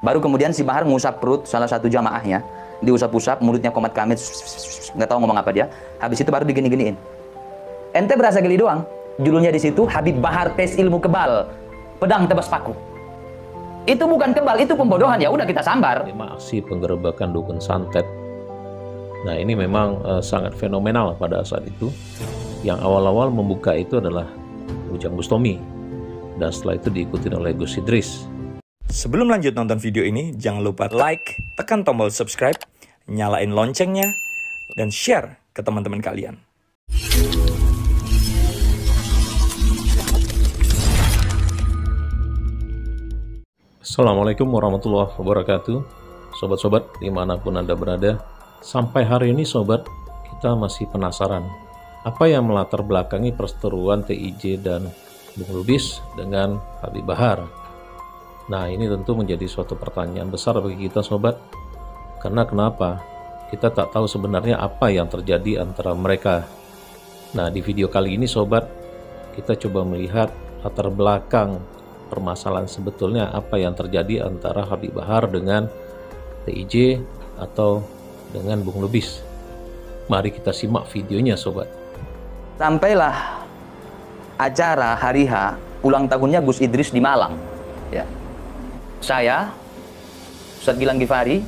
Baru kemudian si Bahar ngusap perut salah satu jamaahnya, diusap-usap, mulutnya komat kamit, nggak tahu ngomong apa dia. Habis itu baru digini-giniin. Ente berasa geli doang. Judulnya di situ Habib Bahar tes ilmu kebal, pedang tebas paku. Itu bukan kebal, itu pembodohan. Ya udah kita sambar. Aksi penggerebekan dukun santet. Nah ini memang sangat fenomenal pada saat itu. Yang awal-awal membuka itu adalah Ujang Bustami, dan setelah itu diikuti oleh Gus Idris. Sebelum lanjut nonton video ini, jangan lupa like, tekan tombol subscribe, nyalain loncengnya, dan share ke teman-teman kalian. Assalamualaikum warahmatullahi wabarakatuh. Sobat-sobat dimanapun Anda berada, sampai hari ini sobat, kita masih penasaran apa yang melatar belakangi perseteruan TIJ dan Bung Lubis dengan Habib Bahar. Nah ini tentu menjadi suatu pertanyaan besar bagi kita sobat, karena kenapa? Kita tak tahu sebenarnya apa yang terjadi antara mereka. Nah di video kali ini sobat, kita coba melihat latar belakang permasalahan sebetulnya apa yang terjadi antara Habib Bahar dengan TIJ atau dengan Bung Lubis. Mari kita simak videonya sobat. Sampailah acara hari H ulang tahunnya Gus Idris di Malang. Ya. Saya, Ustadz Gilang Gifari,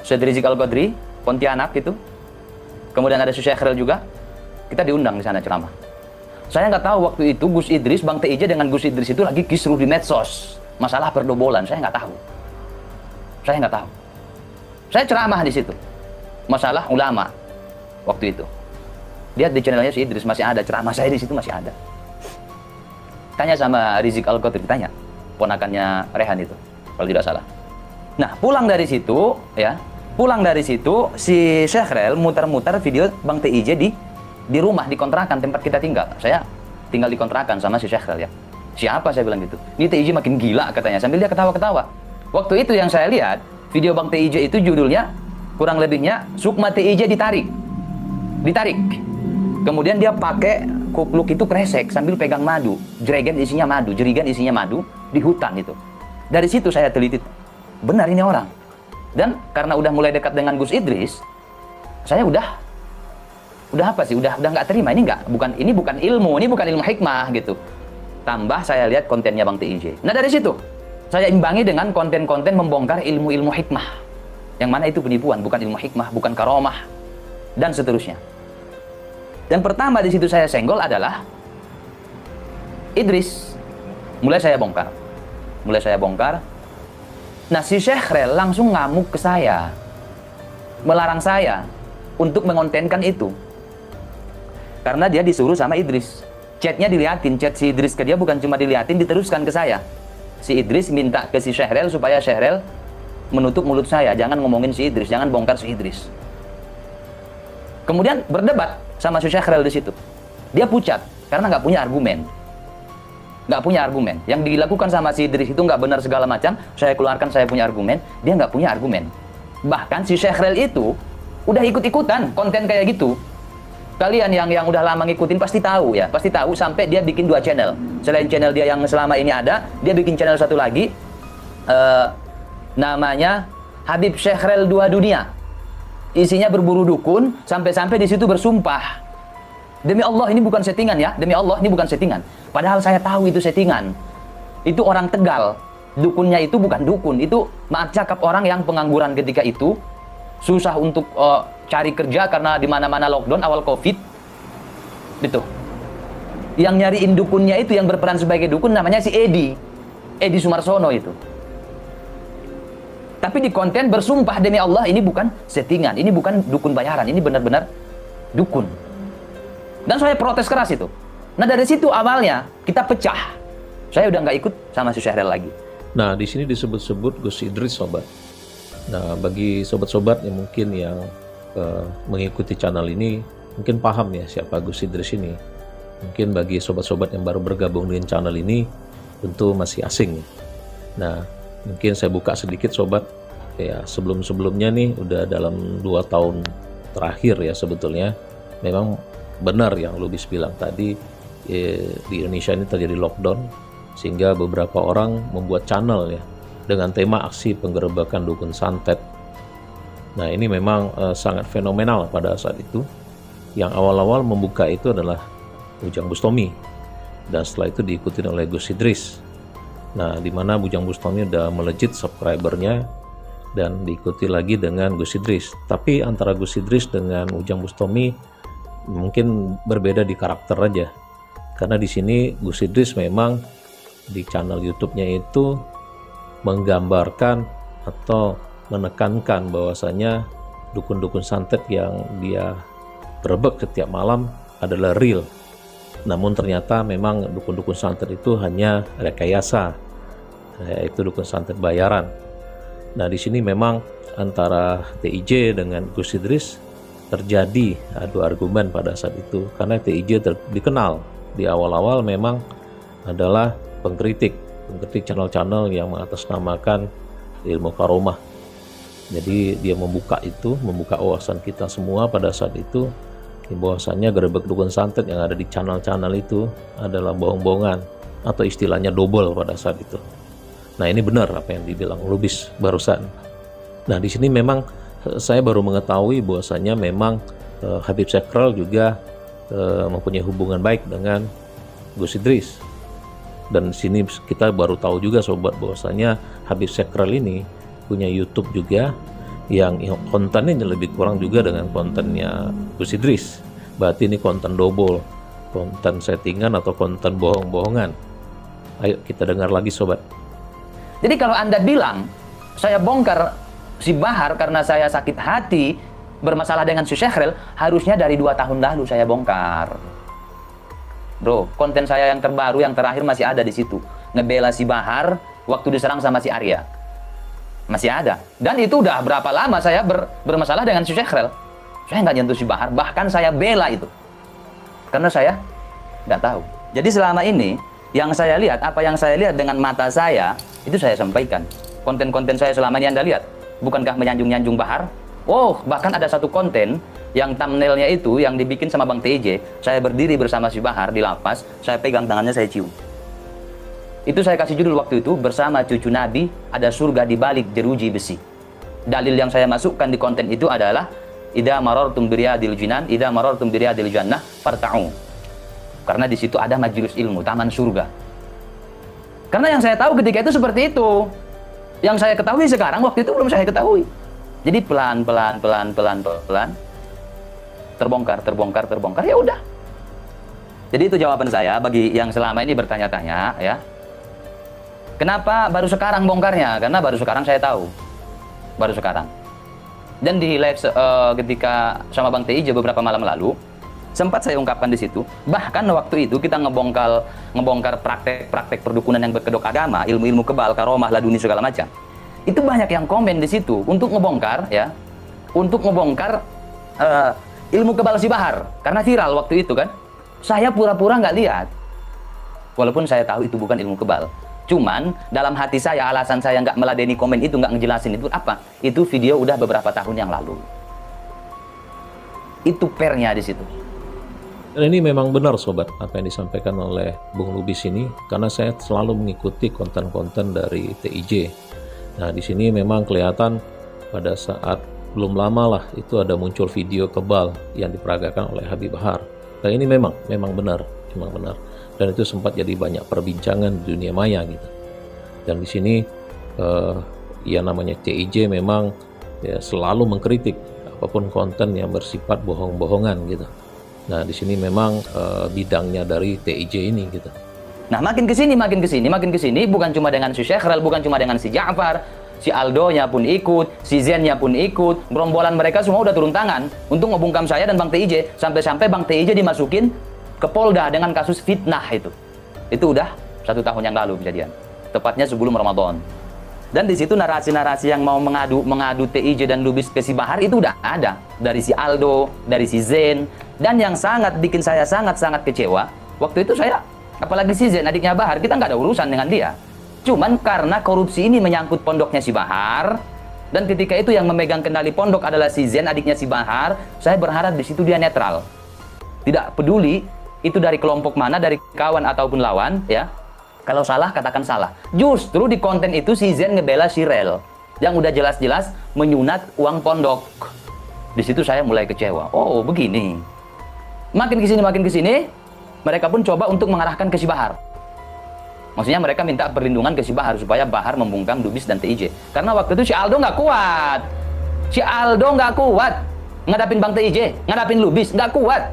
Ustadz Rizik Al-Qadri, Pontianak itu. Kemudian ada Syekh Khairil juga. Kita diundang di sana ceramah. Saya nggak tahu waktu itu Gus Idris, Bang TIJ dengan Gus Idris itu lagi kisruh di medsos. Masalah perdobolan, saya nggak tahu. Saya nggak tahu. Saya ceramah di situ. Masalah ulama waktu itu. Lihat di channelnya si Idris masih ada, ceramah saya di situ masih ada. Tanya sama Rizik Al-Qadri, tanya. Ponakannya Rehan itu, kalau tidak salah. Nah, pulang dari situ, ya, si Syekh Khairil muter-muter video Bang TIJ di rumah, di kontrakan tempat kita tinggal. Saya tinggal di kontrakan sama si Syekh Khairil, ya. Siapa, saya bilang gitu. Ini TIJ makin gila katanya, sambil dia ketawa-ketawa. Waktu itu yang saya lihat, video Bang TIJ itu judulnya, kurang lebihnya, Sukma TIJ ditarik. Kemudian dia pakai kupluk itu kresek sambil pegang madu, jerigen isinya madu di hutan itu. Dari situ saya teliti, benar ini orang. Dan karena udah mulai dekat dengan Gus Idris, saya udah apa sih? Udah nggak terima, ini bukan ilmu, ini bukan ilmu hikmah gitu. Tambah saya lihat kontennya Bang TIJ. Nah dari situ saya imbangi dengan konten-konten membongkar ilmu-ilmu hikmah. Yang mana itu penipuan, bukan ilmu hikmah, bukan karomah dan seterusnya. Dan pertama di situ saya senggol adalah Idris. Mulai saya bongkar. Nah si Syekh Khairil langsung ngamuk ke saya, melarang saya untuk mengontenkan itu. Karena dia disuruh sama Idris. Chatnya diliatin, chat si Idris ke dia bukan cuma diliatin, diteruskan ke saya. Si Idris minta ke si Syekh Khairil supaya Syekh Khairil menutup mulut saya, jangan ngomongin si Idris, jangan bongkar si Idris. Kemudian berdebat sama si Syekh Khairil di situ. Dia pucat karena nggak punya argumen. Yang dilakukan sama si Idris itu nggak benar segala macam. Saya keluarkan, saya punya argumen. Dia nggak punya argumen. Bahkan si Syekh Khairil itu udah ikut-ikutan konten kayak gitu. Kalian yang udah lama ngikutin pasti tahu ya, sampai dia bikin 2 channel. Selain channel dia yang selama ini ada, dia bikin channel satu lagi, namanya Habib Syekh Khairil 2 Dunia. Isinya berburu dukun, sampai-sampai di situ bersumpah. Demi Allah ini bukan settingan ya, demi Allah ini bukan settingan. Padahal saya tahu itu settingan. Itu orang Tegal. Dukunnya itu bukan dukun, itu maaf cakap orang yang pengangguran ketika itu, susah untuk cari kerja karena di mana-mana lockdown awal Covid. Gitu. Yang nyariin dukunnya itu, yang berperan sebagai dukun namanya si Edi Sumarsono itu. Tapi di konten bersumpah demi Allah ini bukan settingan, ini bukan dukun bayaran, ini benar-benar dukun. Dan saya protes keras itu. Nah dari situ awalnya kita pecah. Saya udah nggak ikut sama si Syekh Khairil lagi. Nah di sini disebut-sebut Gus Idris sobat. Nah bagi sobat-sobat yang mungkin mengikuti channel ini mungkin paham ya siapa Gus Idris ini. Mungkin bagi sobat-sobat yang baru bergabung dengan channel ini tentu masih asing. Nah mungkin saya buka sedikit sobat, ya sebelum-sebelumnya nih udah dalam 2 tahun terakhir ya sebetulnya memang benar yang Lubis bilang tadi, di Indonesia ini terjadi lockdown sehingga beberapa orang membuat channel ya dengan tema aksi penggerebekan dukun santet. Nah, ini memang sangat fenomenal pada saat itu. Yang awal-awal membuka itu adalah Ujang Bustomi, dan setelah itu diikuti oleh Gus Idris. Nah, di mana Ujang Bustomi udah melejit subscribernya, dan diikuti lagi dengan Gus Idris. Tapi antara Gus Idris dengan Ujang Bustomi mungkin berbeda di karakter aja. Karena di sini Gus Idris memang di channel YouTube-nya itu menggambarkan atau menekankan bahwasanya dukun-dukun santet yang dia gerebek setiap malam adalah real. Namun ternyata memang dukun-dukun santet itu hanya rekayasa, yaitu dukun santet bayaran. Nah, di sini memang antara TIJ dengan Gus Idris terjadi adu argumen pada saat itu, karena TIJ dikenal di awal-awal memang adalah pengkritik channel-channel yang mengatasnamakan ilmu karomah. Jadi dia membuka wawasan kita semua pada saat itu, bahwasannya gerebek dukun santet yang ada di channel-channel itu adalah bohong-bohongan atau istilahnya double pada saat itu. Nah, ini benar apa yang dibilang Lubis barusan. Nah, di sini memang saya baru mengetahui bahwasannya memang Habib Syekral juga mempunyai hubungan baik dengan Gus Idris. Dan di sini kita baru tahu juga sobat bahwasanya Habib Syekral ini punya YouTube juga yang kontennya lebih kurang juga dengan kontennya Gus Idris. Berarti ini konten double, konten settingan atau konten bohong-bohongan. Ayo kita dengar lagi sobat. Jadi kalau Anda bilang saya bongkar si Bahar karena saya sakit hati bermasalah dengan si Syekhril, harusnya dari 2 tahun lalu saya bongkar. Bro, konten saya yang terbaru, yang terakhir masih ada di situ. Ngebela si Bahar waktu diserang sama si Arya. Masih ada. Dan itu udah berapa lama saya bermasalah dengan si Syekhril. Saya nggak nyentuh si Bahar, bahkan saya bela itu. Karena saya nggak tahu. Jadi selama ini, yang saya lihat, apa yang saya lihat dengan mata saya, itu saya sampaikan. Konten-konten saya selama ini Anda lihat. Bukankah menyanjung-nyanjung Bahar? Oh, bahkan ada satu konten yang thumbnailnya itu yang dibikin sama Bang TJ. Saya berdiri bersama si Bahar di lapas, saya pegang tangannya, saya cium. Itu saya kasih judul waktu itu, bersama cucu Nabi ada surga di balik jeruji besi. Dalil yang saya masukkan di konten itu adalah idza marartum biriyadil jinan, idza marartum biriyadil jannah farta'u. Karena di situ ada majelis ilmu, taman surga. Karena yang saya tahu ketika itu seperti itu. Yang saya ketahui sekarang, waktu itu belum saya ketahui. Jadi pelan-pelan terbongkar, ya udah. Jadi itu jawaban saya bagi yang selama ini bertanya-tanya, ya. Kenapa baru sekarang bongkarnya? Karena baru sekarang saya tahu. Baru sekarang. Dan di live ketika sama Bang TIJ beberapa malam lalu, sempat saya ungkapkan di situ. Bahkan waktu itu kita ngebongkar praktek-praktek perdukunan yang berkedok agama, ilmu-ilmu kebal, karomah, laduni segala macam. Itu banyak yang komen di situ untuk ngebongkar, ya. Untuk ngebongkar ilmu kebal si Bahar. Karena viral waktu itu kan. Saya pura-pura nggak lihat. Walaupun saya tahu itu bukan ilmu kebal. Cuman dalam hati saya, alasan saya nggak meladeni komen itu, nggak ngejelasin itu apa? Itu video udah beberapa tahun yang lalu. Itu pernya di situ. Dan ini memang benar sobat apa yang disampaikan oleh Bung Lubis ini, karena saya selalu mengikuti konten-konten dari TIJ. Nah, di sini memang kelihatan pada saat belum lama lah itu ada muncul video kebal yang diperagakan oleh Habib Bahar. Dan ini memang benar. Dan itu sempat jadi banyak perbincangan di dunia maya gitu. Dan di sini ya namanya TIJ memang ya selalu mengkritik apapun konten yang bersifat bohong-bohongan gitu. Nah, di sini memang bidangnya dari TIJ ini gitu. Nah, makin kesini, bukan cuma dengan si Syekhril, bukan cuma dengan si Ja'far, si Aldo-nya pun ikut, si Zen-nya pun ikut, gerombolan mereka semua udah turun tangan untuk ngebungkam saya dan Bang TIJ, sampai-sampai Bang TIJ dimasukin ke Polda dengan kasus fitnah itu. Itu udah 1 tahun yang lalu kejadian, tepatnya sebelum Ramadan. Dan di situ narasi-narasi yang mau mengadu TIJ dan Lubis ke si Bahar itu udah ada dari si Aldo, dari si Zen. Dan yang sangat bikin saya sangat-sangat kecewa, waktu itu saya, apalagi si Zen, adiknya Bahar, kita nggak ada urusan dengan dia. Cuman karena korupsi ini menyangkut pondoknya si Bahar, dan ketika itu yang memegang kendali pondok adalah si Zen, adiknya si Bahar, saya berharap di situ dia netral. Tidak peduli itu dari kelompok mana, dari kawan ataupun lawan, ya. Kalau salah, katakan salah. Justru di konten itu si Zen ngebela si Rel, yang udah jelas-jelas menyunat uang pondok. Di situ saya mulai kecewa. Oh, begini. Makin ke sini, mereka pun coba untuk mengarahkan ke si Bahar. Maksudnya mereka minta perlindungan ke si Bahar supaya Bahar membungkam Lubis dan TIJ. Karena waktu itu si Aldo nggak kuat. Si Aldo nggak kuat ngadapin Bang TIJ, ngadapin Lubis, nggak kuat.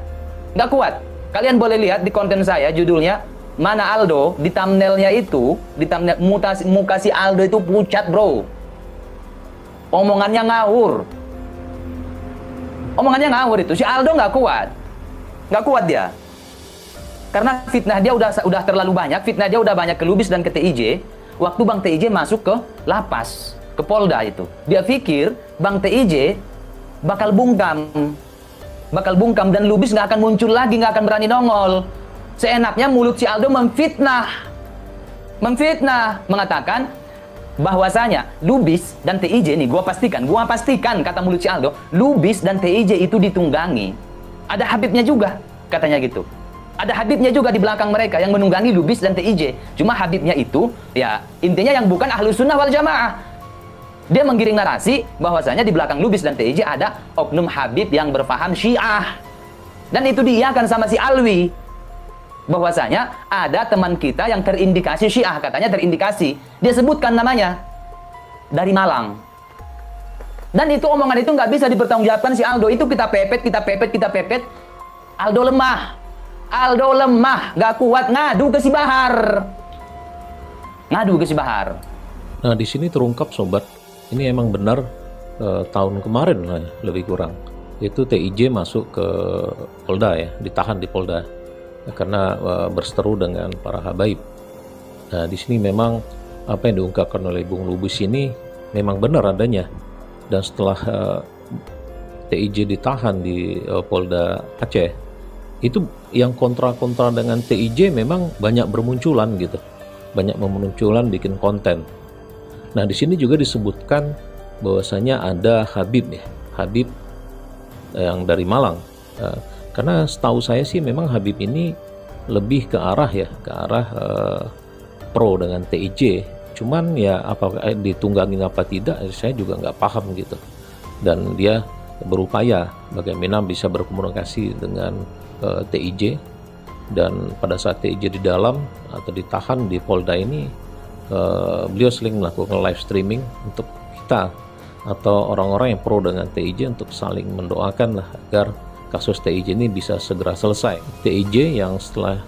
Nggak kuat. Kalian boleh lihat di konten saya, judulnya Mana Aldo, di thumbnailnya itu, di thumbnail muka si Aldo itu pucat, bro. Omongannya ngawur. Omongannya ngawur itu. Si Aldo nggak kuat. Nggak kuat dia. Karena fitnah dia udah terlalu banyak, fitnah dia udah banyak ke Lubis dan ke TIJ. Waktu Bang TIJ masuk ke lapas, ke Polda itu. Dia pikir Bang TIJ bakal bungkam dan Lubis nggak akan muncul lagi, nggak akan berani nongol. Seenaknya mulut si Aldo memfitnah, mengatakan bahwasanya Lubis dan TIJ nih, gua pastikan kata mulut si Aldo, Lubis dan TIJ itu ditunggangi. Ada Habibnya juga, katanya gitu. Ada Habibnya juga di belakang mereka yang menunggangi Lubis dan TIJ. Cuma Habibnya itu, ya intinya yang bukan Ahlus Sunnah wal Jamaah. Dia menggiring narasi bahwasanya di belakang Lubis dan TIJ ada oknum Habib yang berfaham Syiah. Dan itu diiyakan sama si Alwi. Bahwasanya ada teman kita yang terindikasi Syiah, katanya terindikasi. Dia sebutkan namanya. Dari Malang. Dan itu omongan itu nggak bisa dipertanggungjawabkan si Aldo. Itu kita pepet. Aldo lemah, gak kuat, ngadu ke si Bahar. Nah, di sini terungkap sobat, ini emang benar tahun kemarin lah, lebih kurang. Itu TIJ masuk ke Polda ya, ditahan di Polda karena berseteru dengan para habaib. Nah, di sini memang apa yang diungkapkan oleh Bung Lubis ini memang benar adanya. Dan setelah TIJ ditahan di Polda Aceh, itu yang kontra-kontra dengan TIJ memang banyak bermunculan gitu. Banyak bermunculan bikin konten. Nah, di sini juga disebutkan bahwasanya ada Habib ya. Habib yang dari Malang. Karena setahu saya sih memang Habib ini lebih ke arah pro dengan TIJ. Cuman ya apakah ditunggangin apa tidak saya juga nggak paham gitu. Dan dia berupaya bagaimana bisa berkomunikasi dengan TIJ, dan pada saat TIJ di dalam atau ditahan di Polda ini, beliau sering melakukan live streaming untuk kita atau orang-orang yang pro dengan TIJ untuk saling mendoakan lah agar kasus TIJ ini bisa segera selesai. TIJ yang setelah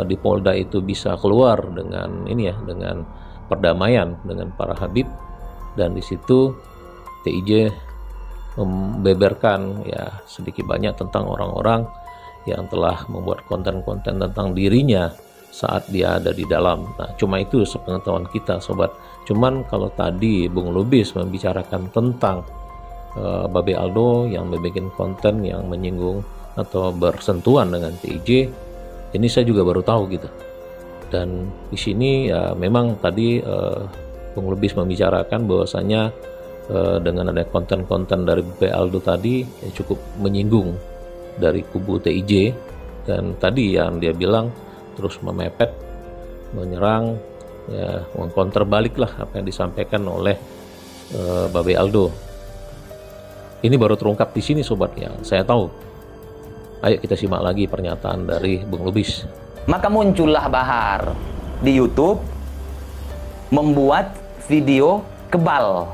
di Polda itu bisa keluar dengan dengan perdamaian dengan para Habib, dan di situ TIJ membeberkan ya sedikit banyak tentang orang-orang yang telah membuat konten-konten tentang dirinya saat dia ada di dalam. Nah, cuma itu sepengetahuan kita sobat. Cuman kalau tadi Bung Lubis membicarakan tentang Babe Aldo yang membuat konten yang menyinggung atau bersentuhan dengan TIJ, ini saya juga baru tahu gitu. Dan di sini ya memang tadi Bung Lubis membicarakan bahwasanya dengan ada konten-konten dari Babe Aldo tadi yang cukup menyinggung dari kubu TIJ, dan tadi yang dia bilang terus memepet, menyerang, ya mengkonter balik lah apa yang disampaikan oleh Babe Aldo. Ini baru terungkap di sini sobat yang saya tahu. Ayo kita simak lagi pernyataan dari Bung Lubis. Maka muncullah Bahar di YouTube membuat video kebal.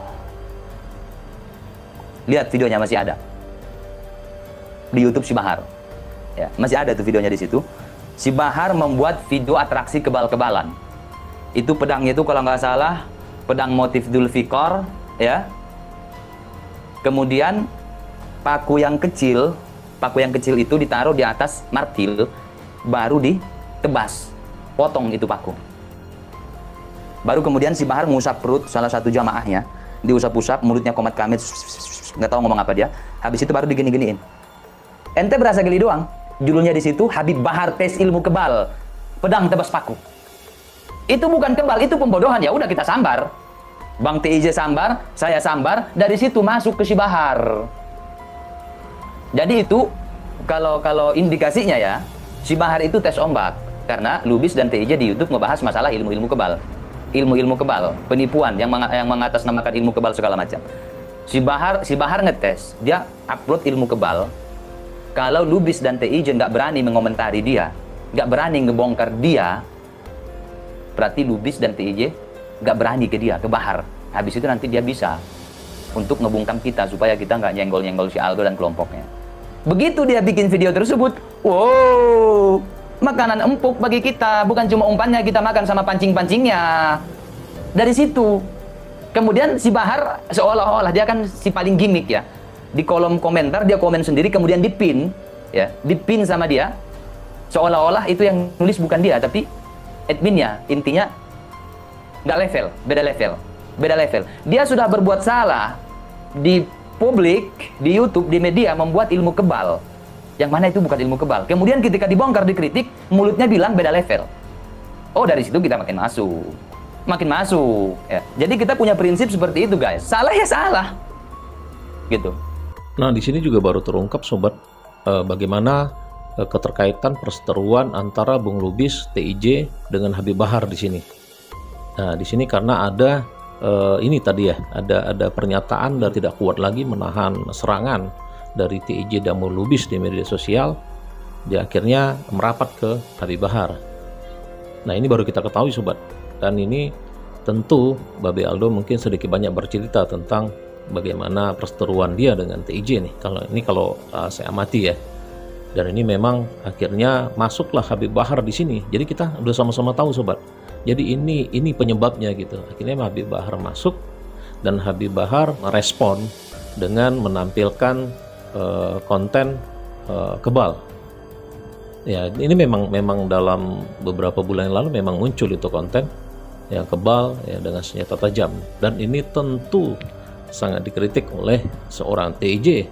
Lihat videonya, masih ada di YouTube si Bahar. Ya, masih ada tuh videonya di situ. Si Bahar membuat video atraksi kebal-kebalan. Itu pedangnya itu kalau nggak salah pedang motif Dzulfikar, ya. Kemudian paku yang kecil itu ditaruh di atas martil, baru ditebas, potong itu paku. Baru kemudian si Bahar mengusap perut salah satu jamaahnya, diusap-usap, mulutnya komat kamit, nggak tahu ngomong apa dia. Habis itu baru digini-giniin. Ente berasa geli doang. Judulnya di situ Habib Bahar tes ilmu kebal, pedang tebas paku. Itu bukan kebal, itu pembodohan. Ya udah kita sambar. Bang TIJ sambar, saya sambar, dari situ masuk ke si Bahar. Jadi itu kalau indikasinya ya, si Bahar itu tes ombak. Karena Lubis dan TIJ di YouTube ngebahas masalah ilmu-ilmu kebal. Ilmu-ilmu kebal, penipuan yang mengatasnamakan ilmu kebal segala macam. Si Bahar ngetes, dia upload ilmu kebal. Kalau Lubis dan TIJ nggak berani mengomentari dia, nggak berani ngebongkar dia, berarti Lubis dan TIJ nggak berani ke dia, ke Bahar. Habis itu nanti dia bisa untuk ngebungkam kita supaya kita nggak nyenggol-nyenggol si Aldo dan kelompoknya. Begitu dia bikin video tersebut, wow, makanan empuk bagi kita, bukan cuma umpannya kita makan sama pancing-pancingnya. Dari situ, kemudian si Bahar seolah-olah dia kan si paling gimmick ya. Di kolom komentar dia komen sendiri, kemudian dipin, ya, dipin sama dia. Seolah-olah itu yang nulis bukan dia, tapi adminnya. Intinya nggak level, beda level. Dia sudah berbuat salah di publik, di YouTube, di media, membuat ilmu kebal. Yang mana itu bukan ilmu kebal. Kemudian ketika dibongkar, dikritik, mulutnya bilang beda level. Oh, dari situ kita makin masuk. Ya. Jadi kita punya prinsip seperti itu, guys. Salah ya salah, gitu. Nah, di sini juga baru terungkap, sobat, bagaimana keterkaitan perseteruan antara Bung Lubis, TIJ dengan Habib Bahar di sini. Nah, di sini karena ada ini tadi ya, ada pernyataan dan tidak kuat lagi menahan serangan dari TIJ dan Bung Lubis di media sosial, dia akhirnya merapat ke Habib Bahar. Nah, ini baru kita ketahui, sobat. Dan ini tentu Babe Aldo mungkin sedikit banyak bercerita tentang bagaimana perseteruan dia dengan TIJ nih. Kalau saya amati ya. Dan ini memang akhirnya masuklah Habib Bahar di sini. Jadi kita udah sama-sama tahu, sobat. Jadi ini penyebabnya gitu. Akhirnya Habib Bahar masuk dan Habib Bahar merespon dengan menampilkan konten kebal. Ya, ini memang dalam beberapa bulan yang lalu memang muncul itu konten yang kebal ya, dengan senjata tajam, dan ini tentu sangat dikritik oleh seorang TIJ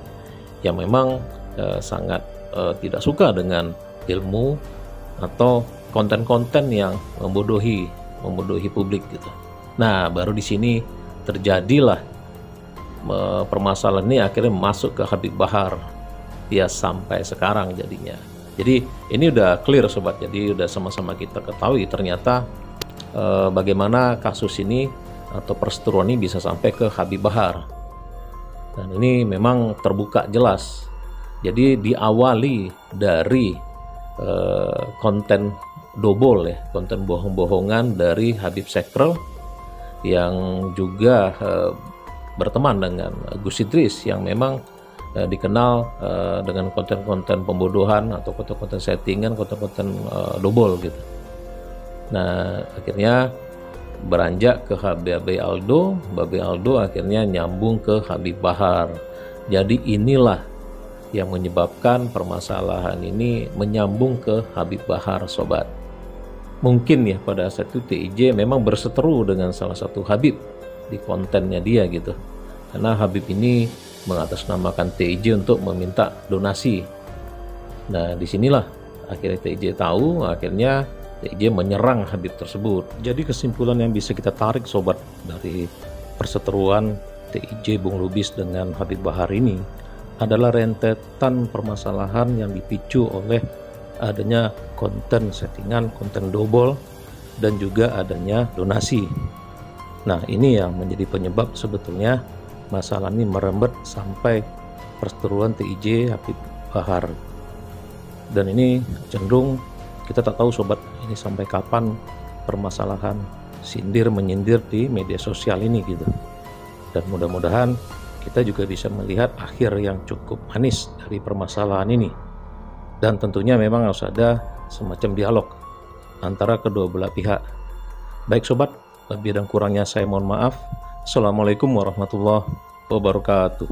yang memang sangat tidak suka dengan ilmu atau konten-konten yang membodohi publik gitu. Nah, baru di sini terjadilah permasalahan ini akhirnya masuk ke Habib Bahar ya sampai sekarang jadinya. Jadi ini udah clear, sobat. Jadi udah sama-sama kita ketahui ternyata bagaimana kasus ini atau perseteruan ini bisa sampai ke Habib Bahar. Dan ini memang terbuka jelas. Jadi diawali dari konten dobol ya, konten bohong-bohongan dari Habib Sekrel yang juga berteman dengan Gus Idris yang memang dikenal dengan konten-konten pembodohan atau konten-konten settingan, konten-konten dobol gitu. Nah, akhirnya beranjak ke Babe Aldo akhirnya nyambung ke Habib Bahar. Jadi inilah yang menyebabkan permasalahan ini menyambung ke Habib Bahar, sobat. Mungkin ya pada saat itu TIJ memang berseteru dengan salah satu Habib di kontennya dia gitu, karena Habib ini mengatasnamakan TIJ untuk meminta donasi. Nah, disinilah akhirnya TIJ tahu, akhirnya TIJ menyerang Habib tersebut. Jadi kesimpulan yang bisa kita tarik, sobat, dari perseteruan TIJ Bung Lubis dengan Habib Bahar ini adalah rentetan permasalahan yang dipicu oleh adanya konten settingan, konten dobol, dan juga adanya donasi. Nah, ini yang menjadi penyebab sebetulnya masalah ini merembet sampai perseteruan TIJ Habib Bahar. Dan ini cenderung kita tak tahu, sobat, ini sampai kapan permasalahan sindir menyindir di media sosial ini gitu. Dan mudah-mudahan kita juga bisa melihat akhir yang cukup manis dari permasalahan ini. Dan tentunya memang harus ada semacam dialog antara kedua belah pihak. Baik, sobat, lebih dan kurangnya saya mohon maaf. Assalamualaikum warahmatullahi wabarakatuh.